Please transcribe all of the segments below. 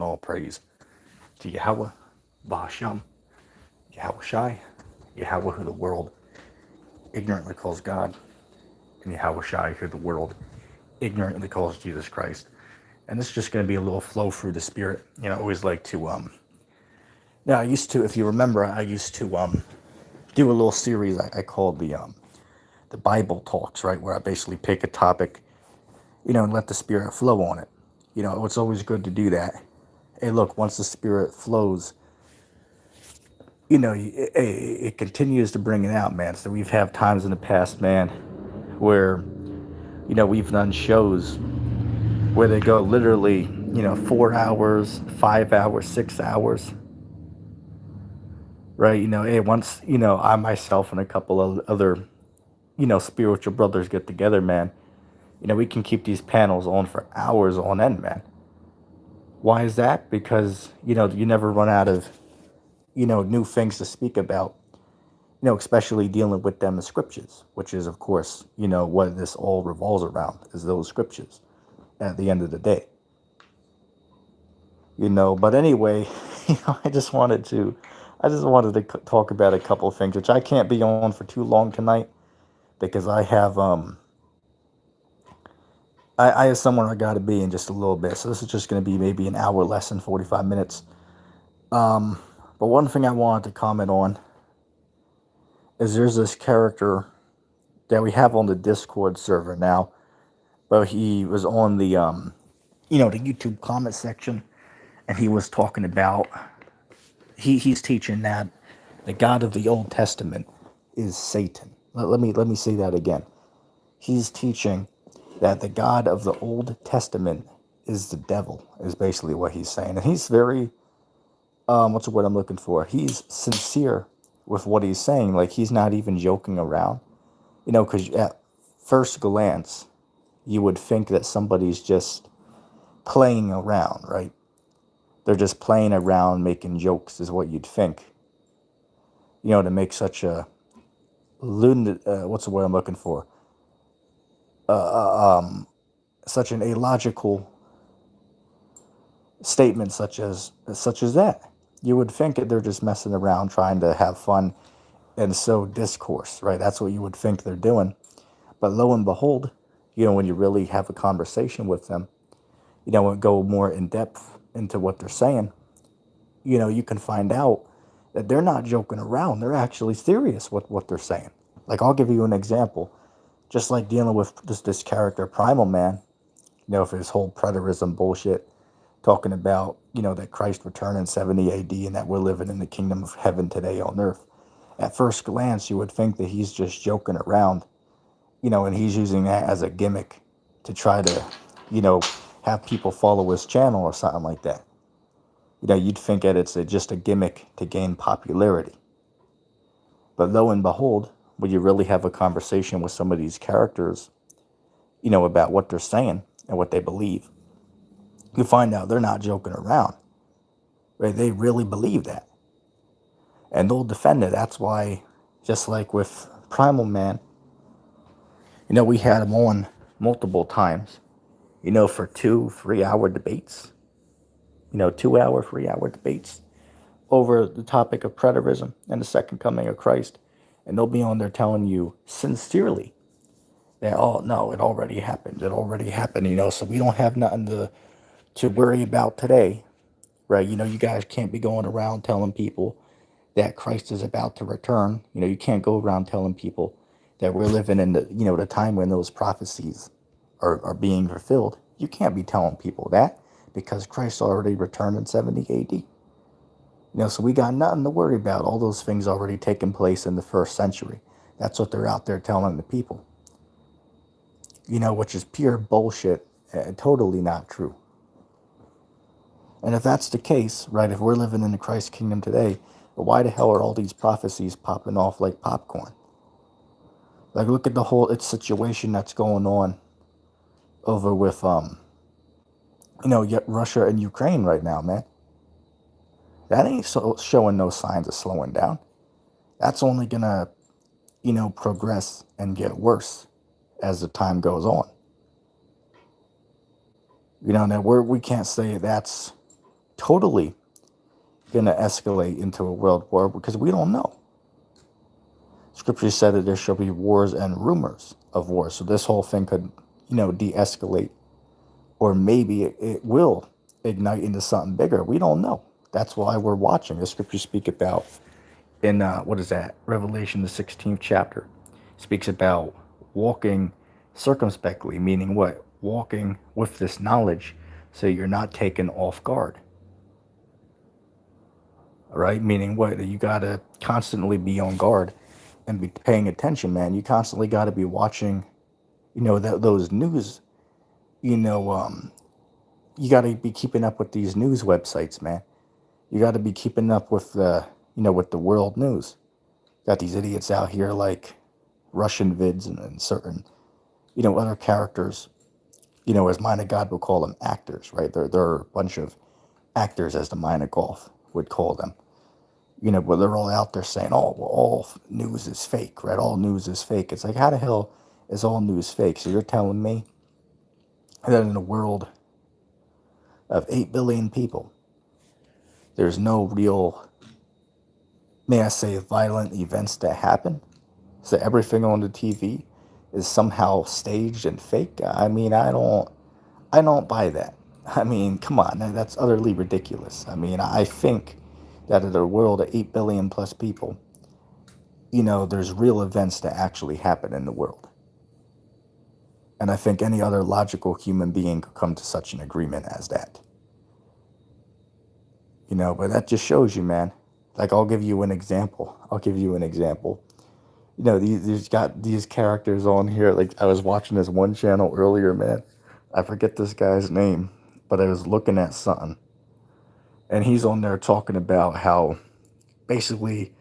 all praise to Yahweh, Bahasham, Yahweh Shai, Yahweh who the world ignorantly calls God, and Yahweh Shai who the world ignorantly calls Jesus Christ. And this is just going to be a little flow through the Spirit. I always like to, I used to, if you remember, I used to do a little series I called the Bible Talks, right, where I basically pick a topic, and let the Spirit flow on it. It's always good to do that. Hey, look, once the Spirit flows, it continues to bring it out, man. So we've had times in the past, man, where, we've done shows where they go literally, 4 hours, 5 hours, 6 hours, right? Hey, once, I myself and a couple of other, spiritual brothers get together, man, we can keep these panels on for hours on end, man. Why is that? Because, you never run out of, new things to speak about, especially dealing with them as scriptures, which is, of course, what this all revolves around is those scriptures at the end of the day. But anyway, I just wanted to talk about a couple of things, which I can't be on for too long tonight because I have, I have somewhere I got to be in just a little bit. So this is just going to be maybe an hour less than 45 minutes. But one thing I wanted to comment on is there's this character that we have on the Discord server now, but he was on the, the YouTube comment section, and he was talking about, he's teaching that the God of the Old Testament is Satan. Let me say that again. He's teaching that the God of the Old Testament is the devil, is basically what he's saying. And he's very, what's the word I'm looking for? He's sincere with what he's saying. Like, he's not even joking around. Because at first glance, you would think that somebody's just playing around, right? They're just playing around, making jokes, is what you'd think. To make such a what's the word I'm looking for? Such an illogical statement, such as that. You would think that they're just messing around, trying to have fun and sow discourse, right? That's what you would think they're doing. But lo and behold, when you really have a conversation with them, and go more in depth into what they're saying, you can find out that they're not joking around. They're actually serious with what they're saying. Like, I'll give you an example. Just like dealing with this character, Primal Man, for his whole preterism bullshit, talking about, that Christ returned in 70 AD and that we're living in the kingdom of heaven today on earth. At first glance, you would think that he's just joking around, and he's using that as a gimmick to try to, have people follow his channel or something like that. You'd think that it's just a gimmick to gain popularity. But lo and behold, when you really have a conversation with some of these characters, about what they're saying and what they believe, you find out they're not joking around. Right? They really believe that. And they'll defend it. That's why, just like with Primal Man, we had him on multiple times, for 2-3 hour debates, 2 hour, 3 hour debates over the topic of preterism and the second coming of Christ. And they'll be on there telling you sincerely that, oh, no, it already happened. It already happened, so we don't have nothing to worry about today, right? You guys can't be going around telling people that Christ is about to return. You can't go around telling people that we're living in the time when those prophecies are being fulfilled. You can't be telling people that because Christ already returned in 70 AD. So we got nothing to worry about. All those things already taken place in the first century. That's what they're out there telling the people. Which is pure bullshit and totally not true. And if that's the case, right, if we're living in the Christ kingdom today, why the hell are all these prophecies popping off like popcorn? Like, look at the whole situation that's going on over with, Russia and Ukraine right now, man. That ain't showing no signs of slowing down. That's only gonna, progress and get worse as the time goes on. Now we can't say that's totally going to escalate into a world war because we don't know. Scripture said that there shall be wars and rumors of wars. So this whole thing could, de-escalate, or maybe it will ignite into something bigger. We don't know. That's why we're watching. The scriptures speak about in what is that? Revelation, the 16th chapter, speaks about walking circumspectly, meaning what? Walking with this knowledge so you're not taken off guard. All right? Meaning what? You got to constantly be on guard and be paying attention, man. You constantly got to be watching, those news, you know, um, you got to be keeping up with these news websites, man. You got to be keeping up with with the world news. Got these idiots out here like Russian vids and certain, other characters, as Mind of God would call them, actors, right? They're a bunch of actors, as the Mind of Golf would call them. But they're all out there saying, oh, well, all news is fake, right? All news is fake. It's like, how the hell is all news fake? So you're telling me that in a world of 8 billion people, there's no real, may I say, violent events that happen? So everything on the TV is somehow staged and fake? I mean, I don't buy that. I mean, come on, that's utterly ridiculous. I mean, I think that in a world of 8 billion plus people, there's real events that actually happen in the world. And I think any other logical human being could come to such an agreement as that. But that just shows you, man. Like, I'll give you an example. These got these characters on here. Like, I was watching this one channel earlier, man. I forget this guy's name, but I was looking at something. And he's on there talking about how basically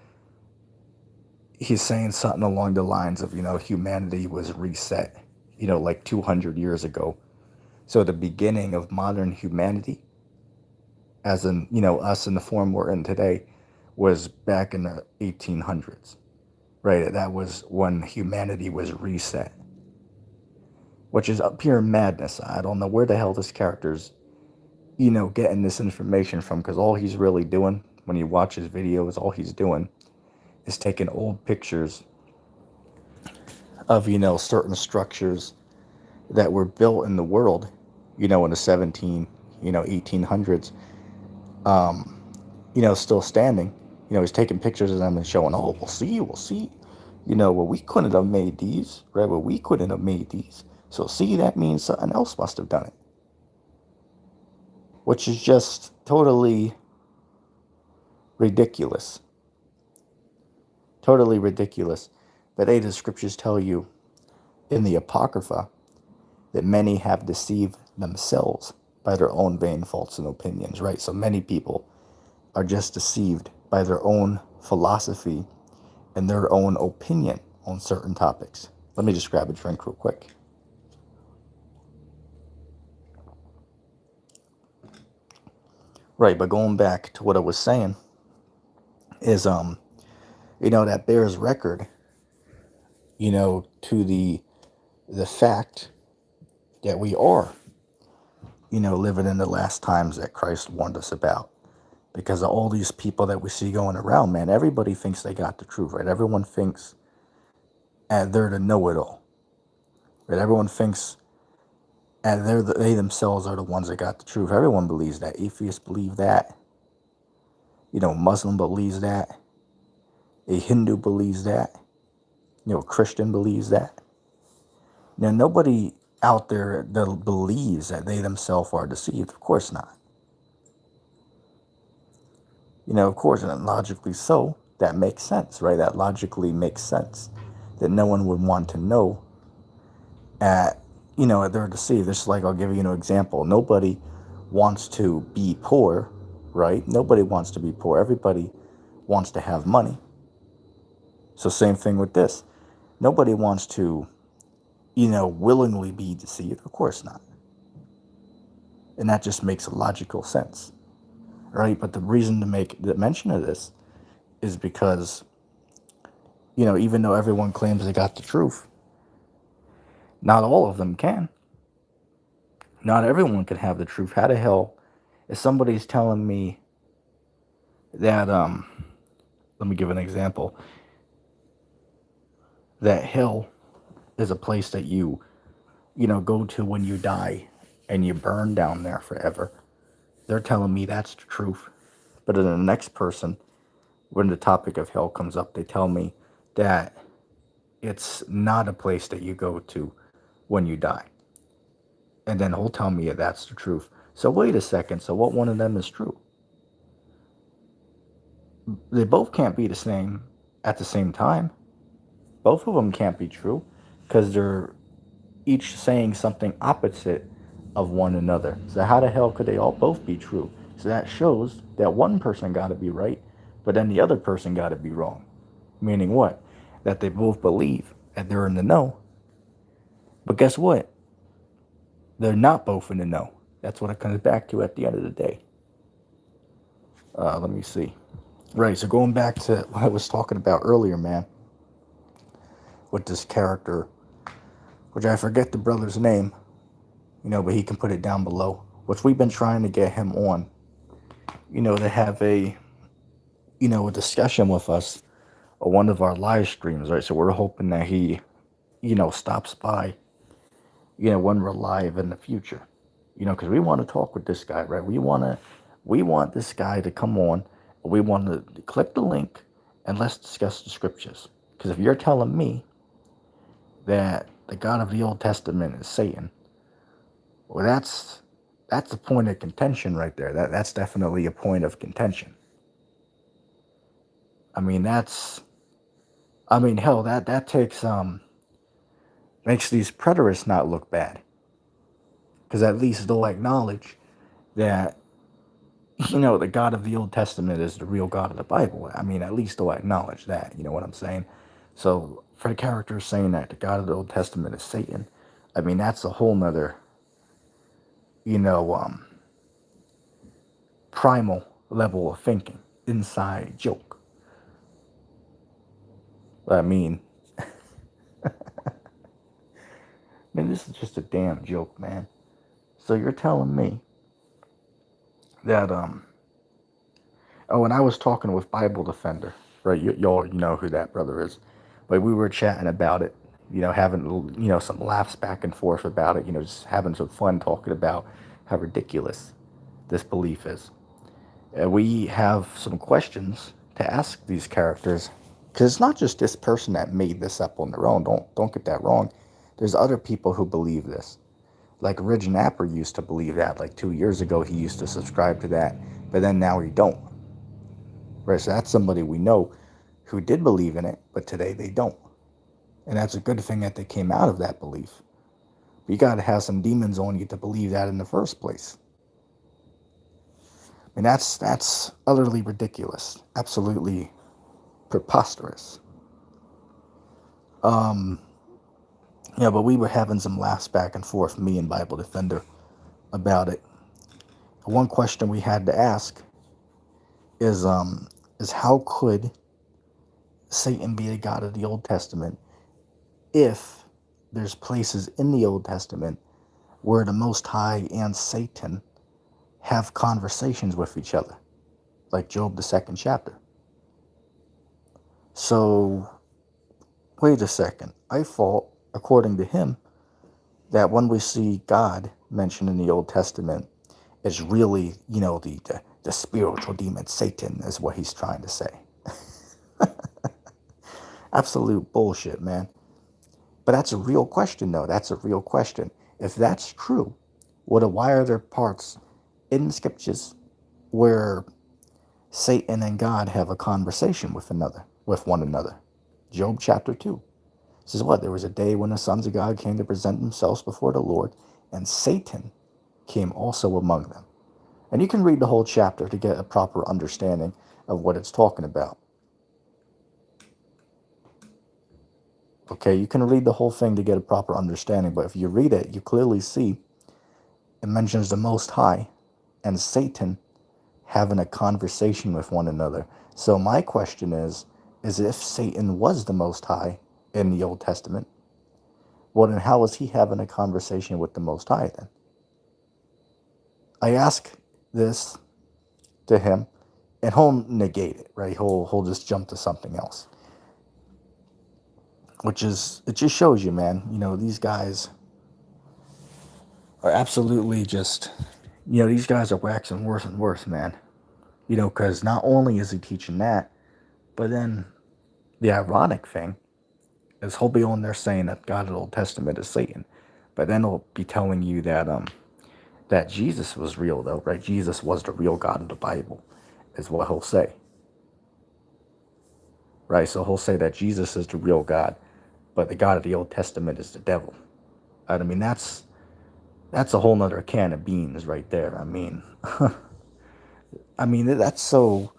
he's saying something along the lines of, humanity was reset, like 200 years ago. So the beginning of modern humanity, as in, us in the form we're in today, was back in the 1800s, right? That was when humanity was reset, which is pure madness. I don't know where the hell this character's, getting this information from, because all he's really doing, when you watch his videos, all he's doing is taking old pictures of, certain structures that were built in the world, in the 1800s, still standing. He's taking pictures of them and showing, oh, we'll see. Well, we couldn't have made these, right? Well, we couldn't have made these. So see, that means something else must have done it. Which is just totally ridiculous. Totally ridiculous. But the scriptures tell you in the Apocrypha that many have deceived themselves by their own vain thoughts and opinions, right? So many people are just deceived by their own philosophy and their own opinion on certain topics. Let me just grab a drink real quick. Right, but going back to what I was saying is, that bears record, to the fact that we are, living in the last times that Christ warned us about. Because of all these people that we see going around, man, everybody thinks they got the truth, right? Everyone thinks they're the know-it-all, right? Everyone thinks they themselves are the ones that got the truth. Everyone believes that. Atheists believe that. Muslim believes that. A Hindu believes that. A Christian believes that. Now, nobody out there that believes that they themselves are deceived. Of course not. Of course, and logically so, that makes sense, right? That logically makes sense. That no one would want to know they're deceived. Just like, I'll give you an example. Nobody wants to be poor, right? Nobody wants to be poor. Everybody wants to have money. So same thing with this. Nobody wants to, willingly be deceived. Of course not. And that just makes logical sense, right? But the reason to make the mention of this is because, even though everyone claims they got the truth, not all of them can. Not everyone can have the truth. How the hell If somebody's telling me that, let me give an example, that hell is a place that go to when you die and you burn down there forever. They're telling me that's the truth. But then the next person, when the topic of hell comes up, they tell me that it's not a place that you go to when you die. And then he'll tell me that's the truth. So wait a second. So what one of them is true? They both can't be the same at the same time. Both of them can't be true because they're each saying something opposite of one another. So how the hell could they all both be true? So that shows that one person got to be right, but then the other person got to be wrong. Meaning what? That they both believe that they're in the know. But guess what? They're not both in the know. That's what it comes back to at the end of the day. Let me see. Right, so going back to what I was talking about earlier, man, with this character, which I forget the brother's name, but he can put it down below, which we've been trying to get him on, to have a discussion with us on one of our live streams, right? So we're hoping that he, stops by, when we're live in the future, because we want to talk with this guy, right? We want this guy to come on. We want to click the link and let's discuss the scriptures. Because if you're telling me that the God of the Old Testament is Satan, well, that's a point of contention right there. That's definitely a point of contention. Hell, that takes makes these preterists not look bad, because at least they'll acknowledge that the God of the Old Testament is the real God of the Bible. At least they'll acknowledge that. You know what I'm saying? So for the characters saying that the God of the Old Testament is Satan, that's a whole nother, you know, um, primal level of thinking, inside joke. I mean, this is just a damn joke, man. So you're telling me that, oh, and I was talking with Bible Defender, right? Y'all, know who that brother is. But we were chatting about it, having, some laughs back and forth about it, just having some fun talking about how ridiculous this belief is. We have some questions to ask these characters, because it's not just this person that made this up on their own. Don't get that wrong. There's other people who believe this. Like Ridge Napper used to believe that. Like 2 years ago, he used to subscribe to that, but then now he don't. Right, so that's somebody we know who did believe in it, but today they don't. And that's a good thing that they came out of that belief. But you got to have some demons on you to believe that in the first place. That's utterly ridiculous, absolutely preposterous. But we were having some laughs back and forth, me and Bible Defender, about it. One question we had to ask is how could Satan be a god of the Old Testament if there's places in the Old Testament where the Most High and Satan have conversations with each other, like Job, the 2nd chapter. So, wait a second. I thought, according to him, that when we see God mentioned in the Old Testament, it's really, the spiritual demon Satan is what he's trying to say. Absolute bullshit, man. But that's a real question, though. That's a real question. If that's true, why are there parts in the scriptures where Satan and God have a conversation with one another? Job chapter 2 says what? There was a day when the sons of God came to present themselves before the Lord, and Satan came also among them. And you can read the whole chapter to get a proper understanding of what it's talking about. Okay, you can read the whole thing to get a proper understanding, but if you read it, you clearly see it mentions the Most High and Satan having a conversation with one another. So my question is if Satan was the Most High in the Old Testament, well, then how was he having a conversation with the Most High then? I ask this to him, and he'll negate it, right? He'll just jump to something else, which is, it just shows you, man. These guys are absolutely just, these guys are waxing worse and worse, man. Because not only is he teaching that, but then the ironic thing is he'll be on there saying that God of the Old Testament is Satan, but then he'll be telling you that Jesus was real, though, right? Jesus was the real God of the Bible, is what he'll say, right? So he'll say that Jesus is the real God, but the God of the Old Testament is the devil. I mean, that's a whole nother can of beans right there. I mean, that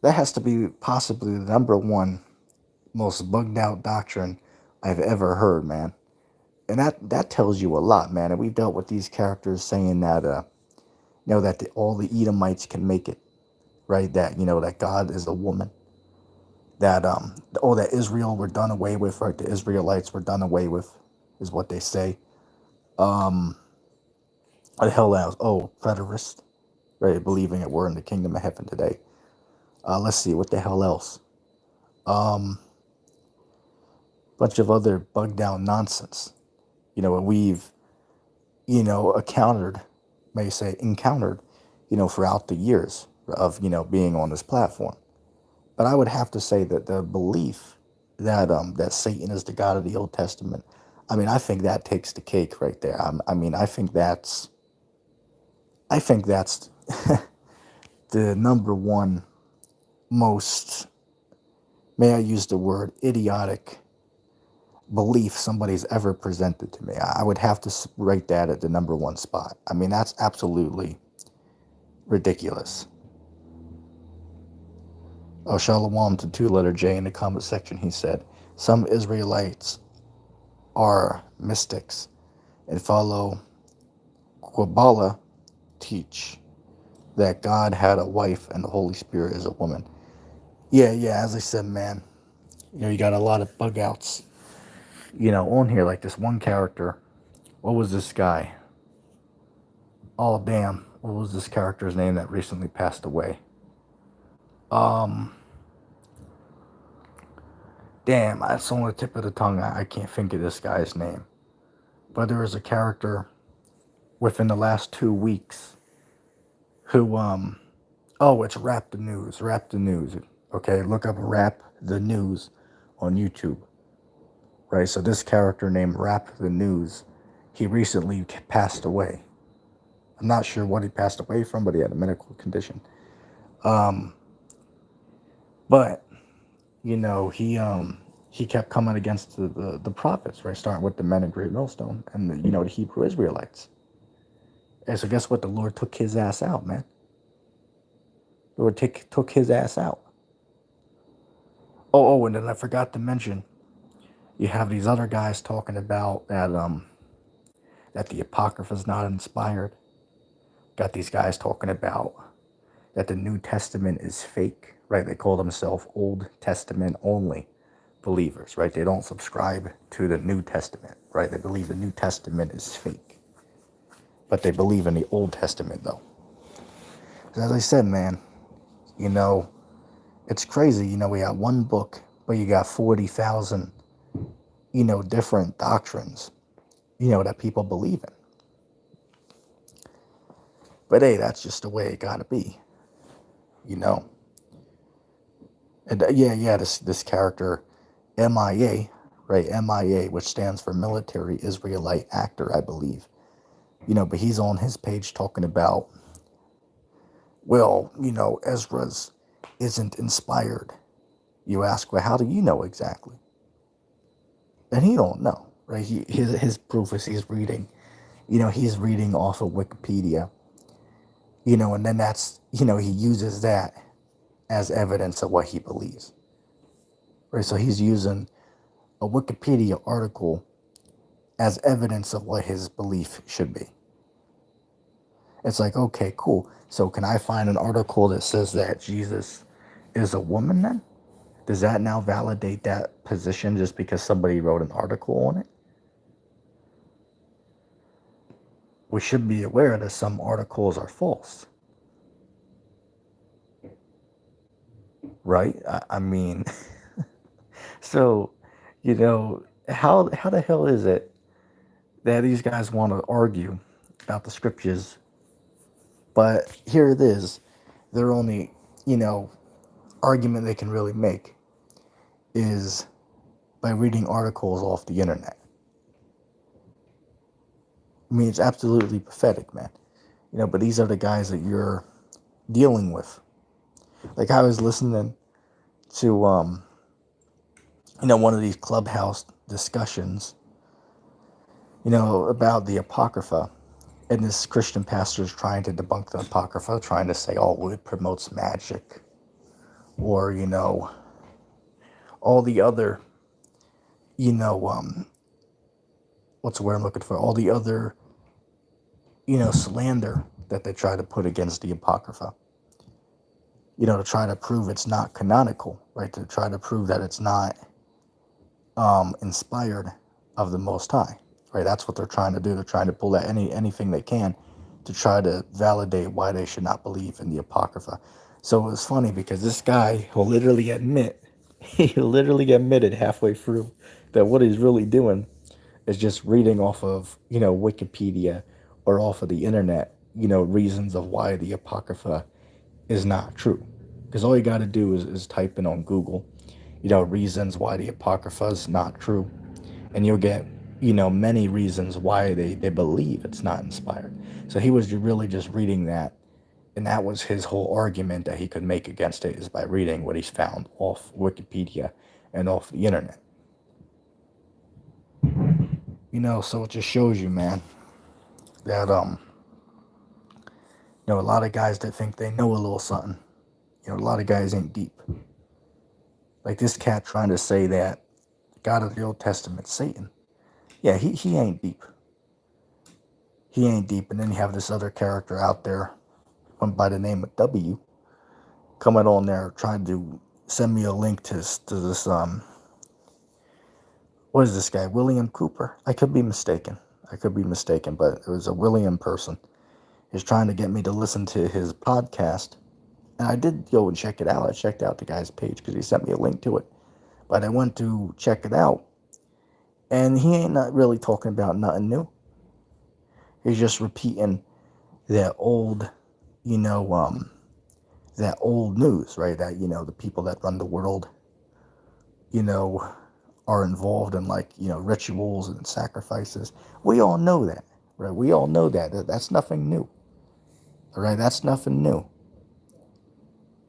has to be possibly the number one most bugged out doctrine I've ever heard, man. And that tells you a lot, man. And we've dealt with these characters saying that, that all the Edomites can make it, right? That, that God is a woman. That, that Israel were done away with, right? The Israelites were done away with, is what they say. What the hell else? Oh, preterist, right? Believing that we're in the kingdom of heaven today. Let's see, what the hell else? Bunch of other bugged out nonsense. And we've, encountered, throughout the years of, being on this platform. But I would have to say that the belief that Satan is the God of the Old Testament, I mean, I think that takes the cake right there. I think that's the number one most, may I use the word, idiotic belief somebody's ever presented to me. I would have to rate that at the number one spot. I mean, that's absolutely ridiculous. Oh, Shalom to two-letter J in the comment section. He said, some Israelites are mystics and follow Kabbalah teach that God had a wife and the Holy Spirit is a woman. Yeah, as I said, man, you got a lot of bug outs, on here, like this one character. What was this guy? Oh, damn. What was this character's name that recently passed away? Damn, it's on the tip of the tongue. I can't think of this guy's name. But there was a character within the last 2 weeks who, it's Rap the News. Rap the News. Okay, look up Rap the News on YouTube. Right, so this character named Rap the News, he recently passed away. I'm not sure what he passed away from, but he had a medical condition. But he kept coming against the prophets, right? Starting with the men in Great Millstone and the Hebrew Israelites. And so guess what? The Lord took his ass out, man. The Lord took his ass out. Oh, and then I forgot to mention, you have these other guys talking about that the Apocrypha is not inspired. Got these guys talking about that the New Testament is fake, right? They call themselves Old Testament only believers, right? They don't subscribe to the New Testament, right? They believe the New Testament is fake. But they believe in the Old Testament, though. As I said, man, it's crazy. We got one book, but you got 40,000, different doctrines, that people believe in. But hey, that's just the way it gotta be, And this character, MIA, right? MIA, which stands for Military Israelite Actor, I believe. But he's on his page talking about, well, Ezra's isn't inspired. You ask, well, how do you know exactly? And he don't know, right? His proof is he's reading off of Wikipedia, and then that's, he uses that as evidence of what he believes, right? So he's using a Wikipedia article as evidence of what his belief should be. It's like, okay, cool. So can I find an article that says that Jesus is a woman then? Does that now validate that position just because somebody wrote an article on it? We should be aware that some articles are false, right? I mean, so, how the hell is it that these guys want to argue about the scriptures, but here it is, their only, you know, argument they can really make is by reading articles off the internet. I mean, it's absolutely pathetic, man. But these are the guys that you're dealing with. Like I was listening to one of these clubhouse discussions, about the Apocrypha. And this Christian pastor is trying to debunk the Apocrypha, trying to say, oh, it promotes magic. Or, all the other, you know, what's the word I'm looking for? All the other, slander that they try to put against the Apocrypha. To try to prove it's not canonical, right? To try to prove that it's not inspired of the Most High, right? That's what they're trying to do. They're trying to pull at anything they can to try to validate why they should not believe in the Apocrypha. So it was funny because this guy will literally he literally admitted halfway through that what he's really doing is just reading off of, Wikipedia or off of the internet, reasons of why the Apocrypha is not true. Because all you got to do is type in on Google, reasons why the Apocrypha is not true. And you'll get, many reasons why they believe it's not inspired. So he was really just reading that. And that was his whole argument that he could make against it, is by reading what he's found off Wikipedia and off the internet. So it just shows you, man, that, a lot of guys that think they know a little something, a lot of guys ain't deep. Like this cat trying to say that God of the Old Testament, Satan. Yeah, he ain't deep. He ain't deep. And then you have this other character out there, went by the name of W, coming on there trying to send me a link to this, what is this guy? William Cooper? I could be mistaken, but it was a William person. He's trying to get me to listen to his podcast. And I did go and check it out. I checked out the guy's page because he sent me a link to it. But I went to check it out. And he ain't not really talking about nothing new. He's just repeating that old, that old news, right? That, the people that run the world, are involved in rituals and sacrifices. We all know that, right? We all know that. That's nothing new. All right, that's nothing new.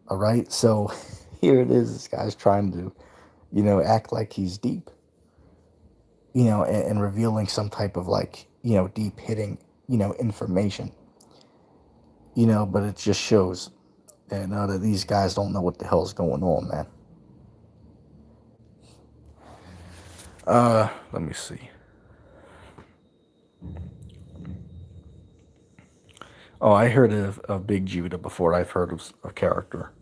All right, so here it is. This guy's trying to, act like he's deep, and revealing some type of deep hitting, information, but it just shows that these guys don't know what the hell's going on, man. Let me see. Oh, I heard of Big Judah before. I've heard of a character.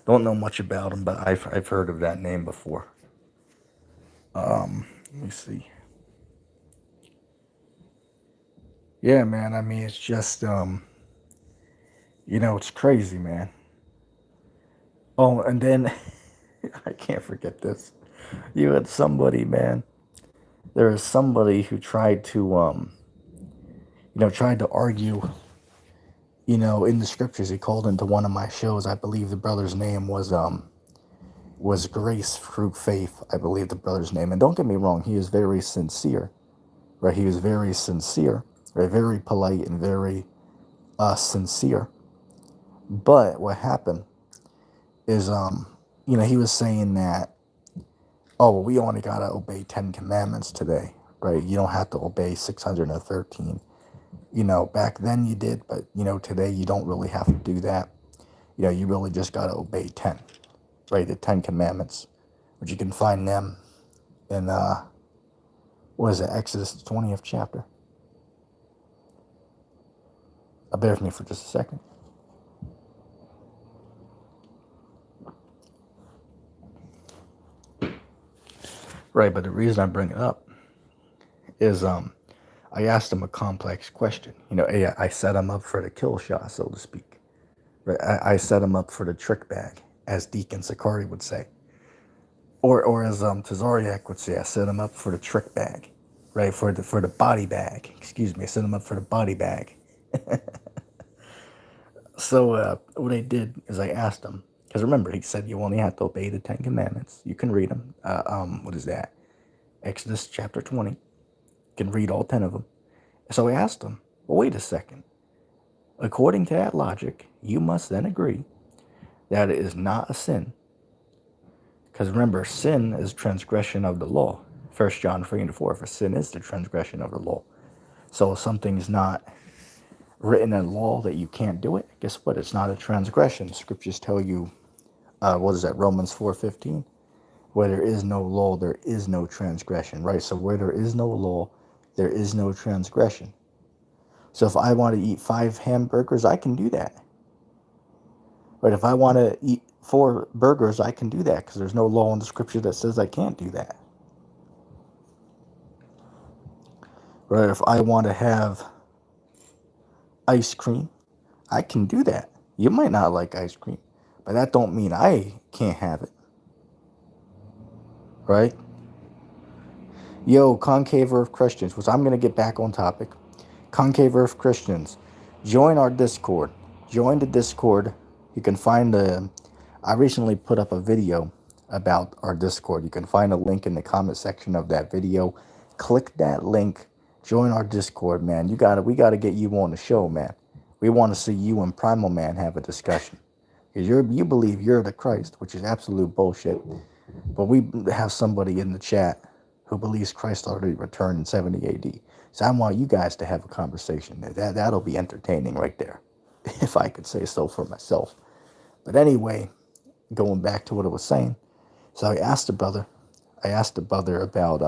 Don't know much about him, but I've heard of that name before. Let me see. Yeah, man. I mean, it's just it's crazy, man. Oh, and then I can't forget this. You had somebody, man. There is somebody who tried to tried to argue, in the scriptures. He called into one of my shows. I believe the brother's name was Grace Through Faith, I believe the brother's name. And don't get me wrong, he is very sincere, right? He was very sincere, right? Very polite and very sincere. But what happened is, he was saying that, oh, well, we only got to obey 10 commandments today, right? You don't have to obey 613. Back then you did, but, today you don't really have to do that. You really just got to obey 10. Right, the 10 Commandments, which you can find them in, what is it, Exodus, the 20th chapter. Bear with me for just a second. Right, but the reason I bring it up is I asked him a complex question. I set him up for the kill shot, so to speak. Right, I set him up for the trick bag. as Deacon Sakari would say. Or as Tazariak would say, I set him up for the trick bag, right? For the body bag. Excuse me, I set him up for the body bag. So what I did is I asked him, because remember he said you only have to obey the Ten Commandments. You can read them. What is that? Exodus chapter 20. You can read all 10 of them. So I asked him, well, wait a second. According to that logic, you must then agree that it is not a sin. Because remember, sin is transgression of the law. 1 John 3:4, for sin is the transgression of the law. So if something's not written in law that you can't do it, guess what? It's not a transgression. Scriptures tell you, what is that, Romans 4:15? Where there is no law, there is no transgression, right? So where there is no law, there is no transgression. So if I want to eat 5 hamburgers, I can do that. Right? If I want to eat 4 burgers, I can do that because there's no law in the scripture that says I can't do that. Right? If I want to have ice cream, I can do that. You might not like ice cream, but that don't mean I can't have it. Right? Yo, Concave Earth Christians, which I'm going to get back on topic. Concave Earth Christians, join our Discord. Join the Discord. You can find I recently put up a video about our Discord. You can find a link in the comment section of that video. Click that link. Join our Discord, man. We gotta get you on the show, man. We want to see you and Primal Man have a discussion. Because you believe you're the Christ, which is absolute bullshit. But we have somebody in the chat who believes Christ already returned in 70 AD. So I want you guys to have a conversation. That'll be entertaining right there, if I could say so for myself. But anyway, going back to what I was saying. So I asked the brother about,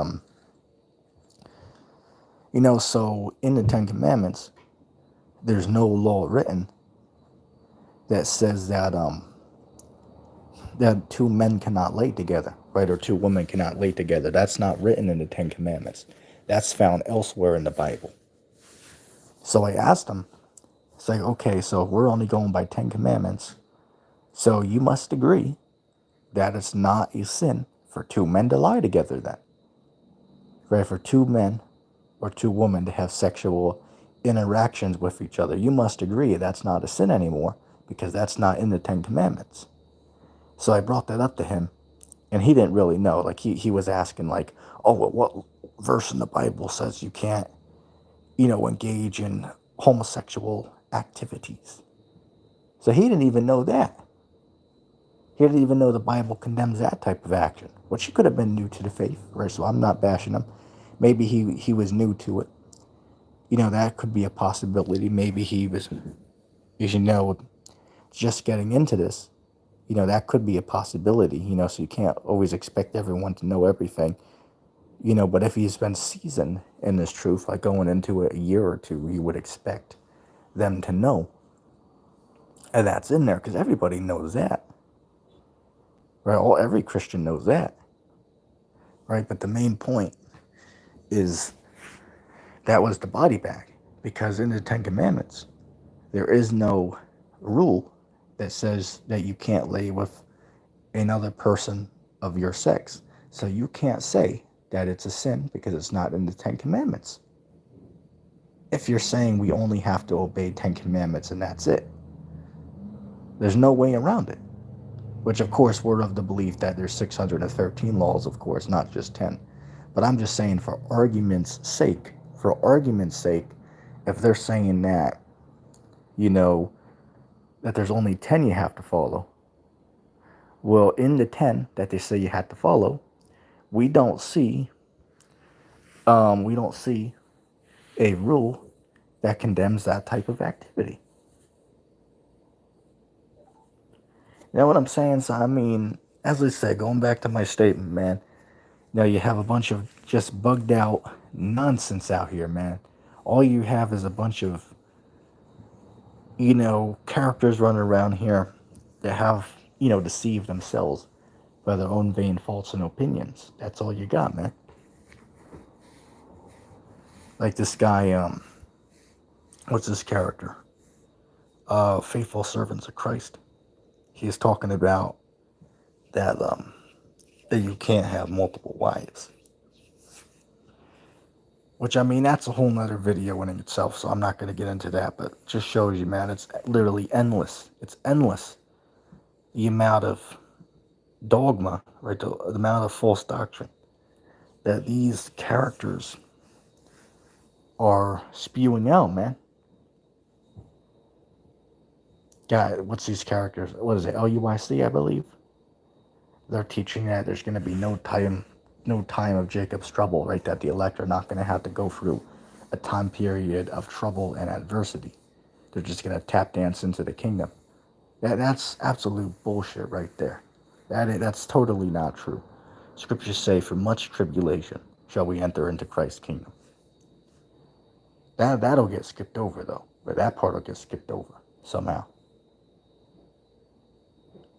so in the Ten Commandments, there's no law written that says that that 2 men cannot lay together, right? Or 2 women cannot lay together. That's not written in the Ten Commandments. That's found elsewhere in the Bible. So I asked him, it's like, okay, so if we're only going by 10 Commandments, so you must agree that it's not a sin for 2 men to lie together then. Right? For 2 men or 2 women to have sexual interactions with each other. You must agree that's not a sin anymore because that's not in the Ten Commandments. So I brought that up to him, and he didn't really know. Like, he was asking, like, oh, well, what verse in the Bible says you can't, engage in homosexual activities? So he didn't even know that. He didn't even know the Bible condemns that type of action, which he could have been new to the faith, right? So I'm not bashing him. Maybe he was new to it. That could be a possibility. Maybe he was, just getting into this. That could be a possibility, so you can't always expect everyone to know everything, but if he's been seasoned in this truth, like going into it a year or 2, you would expect them to know. And that's in there because everybody knows that, right? Every Christian knows that, right? But the main point is that was the body bag, because in the Ten Commandments, there is no rule that says that you can't lay with another person of your sex. So you can't say that it's a sin because it's not in the Ten Commandments. If you're saying we only have to obey 10 commandments and that's it, there's no way around it. Which, of course, we're of the belief that there's 613 laws, of course, not just 10. But I'm just saying, for argument's sake, if they're saying that, that there's only 10 you have to follow, well, in the 10 that they say you have to follow, we don't see a rule that condemns that type of activity. You know what I'm saying? So, I mean, as I said, going back to my statement, man, you have a bunch of just bugged out nonsense out here, man. All you have is a bunch of, characters running around here that have, deceived themselves by their own vain faults and opinions. That's all you got, man. Like this guy, what's his character? Faithful Servants of Christ. He's talking about that that you can't have multiple wives. Which, I mean, that's a whole nother video in itself, so I'm not going to get into that, but it just shows you, man, it's literally endless. It's endless. The amount of dogma, right, the amount of false doctrine that these characters are spewing out, man. God, what's these characters? What is it, LUIC, I believe? They're teaching that there's going to be no time of Jacob's trouble, right? That the elect are not going to have to go through a time period of trouble and adversity. They're just going to tap dance into the kingdom. That's absolute bullshit right there. That's totally not true. Scriptures say, for much tribulation shall we enter into Christ's kingdom. That'll get skipped over, though. But that part will get skipped over somehow.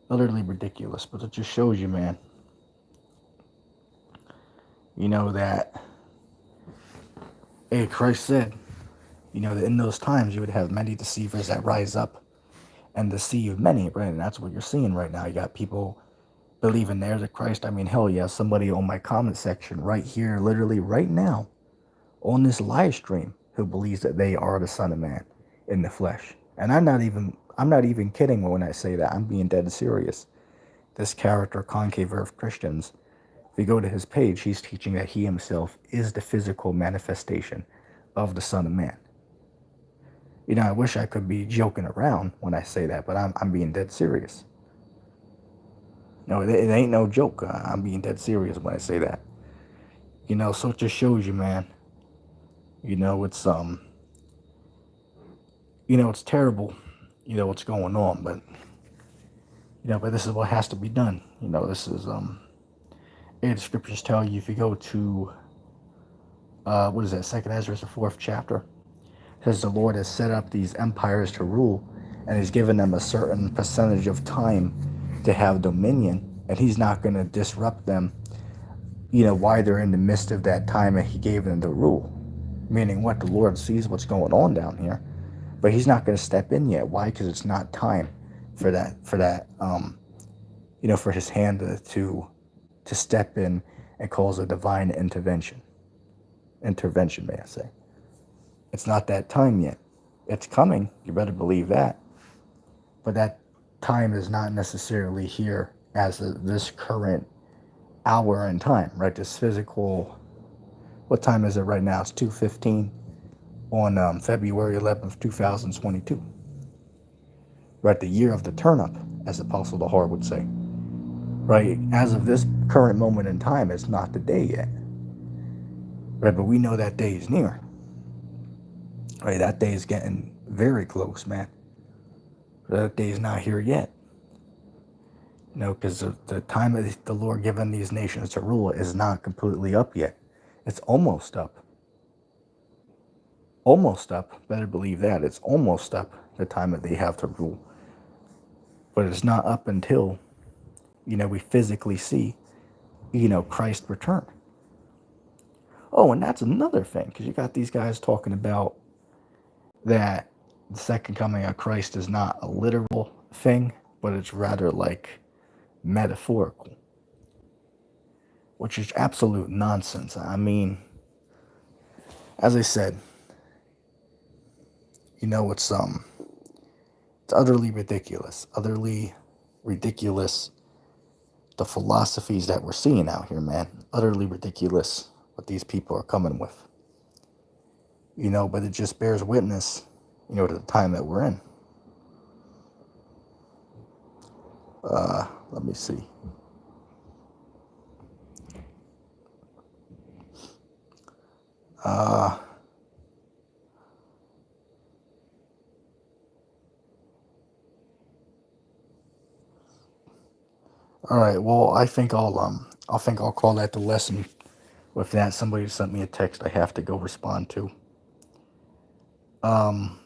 Utterly ridiculous, but it just shows you, man. You know that, hey, Christ said, you know, that in those times you would have many deceivers that rise up and deceive many, right? And that's what you're seeing right now. You got people believing they're the Christ. I mean, hell yeah, somebody on my comment section right here, literally right now, on this live stream, who believes that they are the Son of Man in the flesh. And I'm not even kidding when I say that. I'm being dead serious. This character, Concave Earth Christians, if you go to his page, he's teaching that he himself is the physical manifestation of the Son of Man. You know, I wish I could be joking around when I say that, but I'm being dead serious. No, it ain't no joke. I'm being dead serious when I say that. You know, so it just shows you, man. You know, it's it's terrible. You know what's going on, but but this is what has to be done. You know, this is the scriptures tell you, if you go to what is that, 2nd Ezra, the 4th chapter, it says the Lord has set up these empires to rule, and he's given them a certain percentage of time to have dominion, and he's not going to disrupt them, while they're in the midst of that time that he gave them to rule. Meaning what? The Lord sees what's going on down here, but he's not going to step in yet. Why? Because it's not time for that for his hand to step in and cause a divine intervention, may I say. It's not that time yet. It's coming, you better believe that. But that time is not necessarily here as this current hour in time, right? This physical, what time is it right now? It's 2:15 on February 11th, 2022. Right, the year of the turn-up, as Apostle Dahar would say. Right, as of this current moment in time, it's not the day yet. Right, but we know that day is near. Right, that day is getting very close, man. That day is not here yet. Because the time of the Lord giving these nations to rule is not completely up yet. It's almost up. Almost up. Better believe that. It's almost up, the time that they have to rule. But it's not up until, we physically see, Christ return. Oh, and that's another thing, because you got these guys talking about that the second coming of Christ is not a literal thing, but it's rather like metaphorical, which is absolute nonsense. I mean, as I said, it's utterly ridiculous. The philosophies that we're seeing out here, man, utterly ridiculous what these people are coming with. But it just bears witness, to the time that we're in. Let me see. All right. Well, I think I'll call that the lesson. With that, somebody sent me a text I have to go respond to. I'm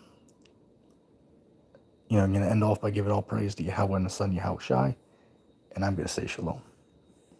going to end off by giving all praise to Yahweh and the Son, Yahweh Shai, and I'm going to say shalom.